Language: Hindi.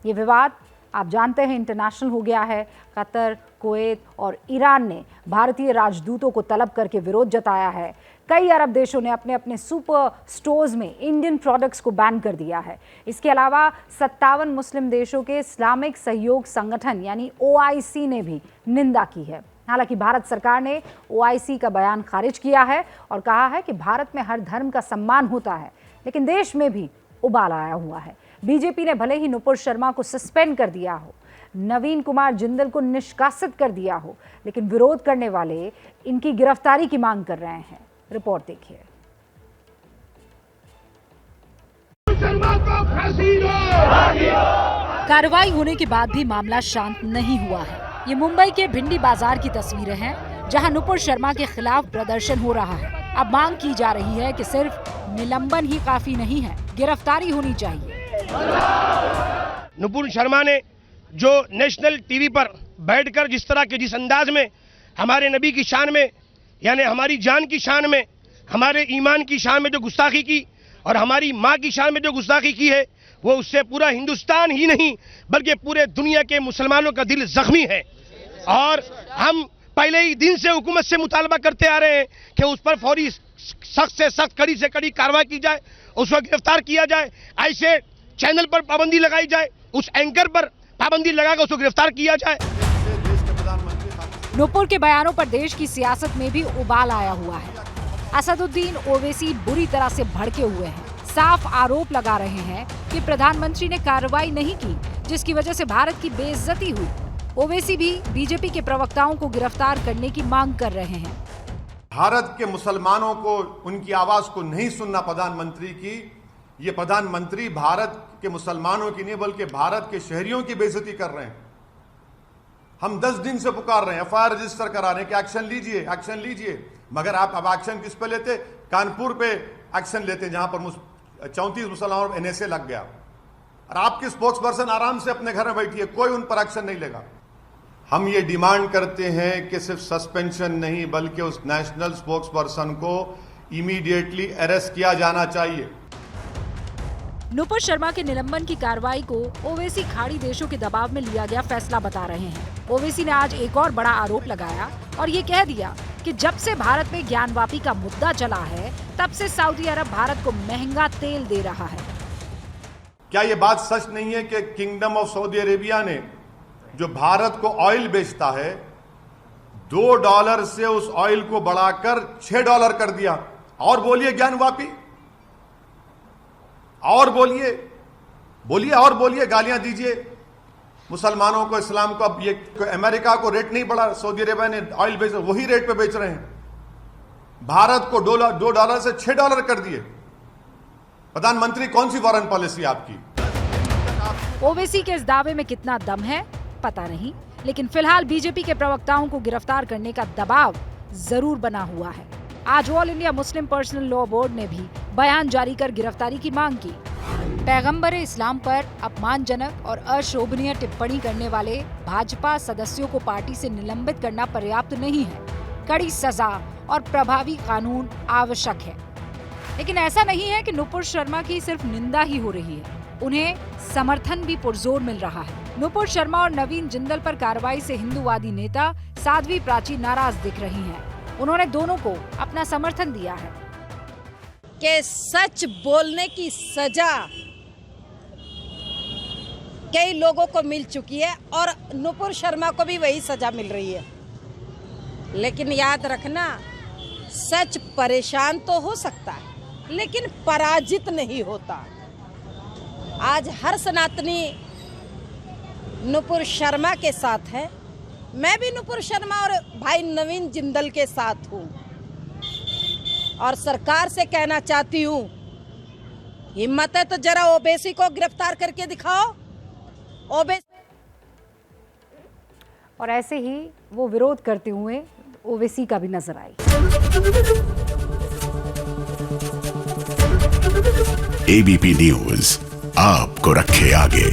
ये विवाद आप जानते हैं इंटरनेशनल हो गया है। कतर, कुवैत और ईरान ने भारतीय राजदूतों को तलब करके विरोध जताया है। कई अरब देशों ने अपने अपने सुपर स्टोर्स में इंडियन प्रोडक्ट्स को बैन कर दिया है। इसके अलावा 57 मुस्लिम देशों के इस्लामिक सहयोग संगठन यानी OIC ने भी निंदा की है। हालांकि भारत सरकार ने OIC का बयान खारिज किया है और कहा है कि भारत में हर धर्म का सम्मान होता है, लेकिन देश में भी उबाल आया हुआ है। बीजेपी ने भले ही नुपुर शर्मा को सस्पेंड कर दिया हो, नवीन कुमार जिंदल को निष्कासित कर दिया हो, लेकिन विरोध करने वाले इनकी गिरफ्तारी की मांग कर रहे हैं। रिपोर्ट देखिए। कार्रवाई होने के बाद भी मामला शांत नहीं हुआ है। ये मुंबई के भिंडी बाजार की तस्वीरें हैं, जहां नुपुर शर्मा के खिलाफ प्रदर्शन हो रहा है। अब मांग की जा रही है कि सिर्फ निलंबन ही काफी नहीं है, गिरफ्तारी होनी चाहिए। नुपुर शर्मा ने जो नेशनल टीवी पर बैठकर जिस तरह के जिस अंदाज में हमारे नबी की शान में यानी हमारी जान की शान में, हमारे ईमान की शान में जो गुस्ताखी की और हमारी माँ की शान में जो गुस्ताखी की है, वो उससे पूरा हिंदुस्तान ही नहीं बल्कि पूरे दुनिया के मुसलमानों का दिल जख्मी है। और हम पहले ही दिन से हुकूमत से मुतालबा करते आ रहे हैं कि उस पर फौरी सख्त से सख्त, कड़ी से कड़ी कार्रवाई की जाए, उसको गिरफ्तार किया जाए, ऐसे चैनल पर पाबंदी लगाई जाए, उस एंकर पर पाबंदी लगाकर उसको गिरफ्तार किया जाए। नुपुर के बयानों पर देश की सियासत में भी उबाल आया हुआ है। असदुद्दीन ओवैसी बुरी तरह से भड़के हुए हैं, साफ आरोप लगा रहे हैं कि प्रधानमंत्री ने कार्रवाई नहीं की, जिसकी वजह से भारत की बेइज्जती हुई। ओवैसी भी बीजेपी के प्रवक्ताओं को गिरफ्तार करने की मांग कर रहे हैं। भारत के मुसलमानों को उनकी आवाज को नहीं सुनना प्रधानमंत्री की, ये प्रधानमंत्री भारत के मुसलमानों की नहीं बल्कि भारत के शहरियों की बेइज्जती कर रहे हैं। हम 10 दिन से पुकार रहे हैं, FIR रजिस्टर कराने के, एक्शन लीजिए, एक्शन लीजिए, मगर आप अब एक्शन किस पे लेते? कानपुर पे एक्शन लेते जहां पर 34 मुसलमानों पर NSA लग गया, और आपके स्पोक्स पर्सन आराम से अपने घर में बैठिए, कोई उन पर एक्शन नहीं लेगा। हम ये डिमांड करते हैं कि सिर्फ सस्पेंशन नहीं बल्कि उस नेशनल स्पोक्स पर्सन को इमीडिएटली अरेस्ट किया जाना चाहिए। नुपुर शर्मा के निलंबन की कार्रवाई को ओवैसी खाड़ी देशों के दबाव में लिया गया फैसला बता रहे हैं। ओवैसी ने आज एक और बड़ा आरोप लगाया और ये कह दिया कि जब से भारत में ज्ञानवापी का मुद्दा चला है, तब से सऊदी अरब भारत को महंगा तेल दे रहा है। क्या ये बात सच नहीं है कि किंगडम ऑफ सऊदी अरेबिया ने जो भारत को ऑयल बेचता है, $2 से उस ऑयल को बढ़ाकर $6 कर दिया? और बोलिए ज्ञानवापी, और बोलिए, बोलिए और बोलिए, गालियां दीजिए मुसलमानों को, इस्लाम को। अब ये अमेरिका को रेट नहीं बढ़ा, सऊदी अरेबिया ने ऑयल बेच, वही रेट पे बेच रहे हैं। भारत को $2 से $6 कर दिए। प्रधानमंत्री कौन सी फॉरेन पॉलिसी आपकी? ओवैसी के इस दावे में कितना दम है पता नहीं, लेकिन फिलहाल बीजेपी के प्रवक्ताओं को गिरफ्तार करने का दबाव जरूर बना हुआ है। आज all India Muslim personal law board ने भी बयान जारी कर गिरफ्तारी की मांग की। पैगंबर इस्लाम पर अपमानजनक और अशोभनीय टिप्पणी करने वाले भाजपा सदस्यों को पार्टी से निलंबित करना पर्याप्त नहीं है। कड़ी सजा और प्रभावी कानून आवश्यक है। लेकिन ऐसा नहीं है कि नुपुर शर्मा की सिर्फ निंदा ही हो रही है, उन्हें समर्थन भी पुरजोर मिल रहा है। नुपुर शर्मा और नवीन जिंदल पर कार्रवाई से हिंदूवादी नेता साध्वी प्राची नाराज दिख रही हैं। उन्होंने दोनों को अपना समर्थन दिया है कि सच बोलने की सजा कई लोगों को मिल चुकी है और नुपुर शर्मा को भी वही सजा मिल रही है। लेकिन याद रखना, सच परेशान तो हो सकता है लेकिन पराजित नहीं होता। आज हर सनातनी नुपुर शर्मा के साथ है। मैं भी नुपुर शर्मा और भाई नवीन जिंदल के साथ हूँ और सरकार से कहना चाहती हूँ, हिम्मत है तो जरा ओवैसी को गिरफ्तार करके दिखाओ। और ऐसे ही वो विरोध करते हुए ओवैसी का भी नजर आई। ABP न्यूज आपको रखे आगे।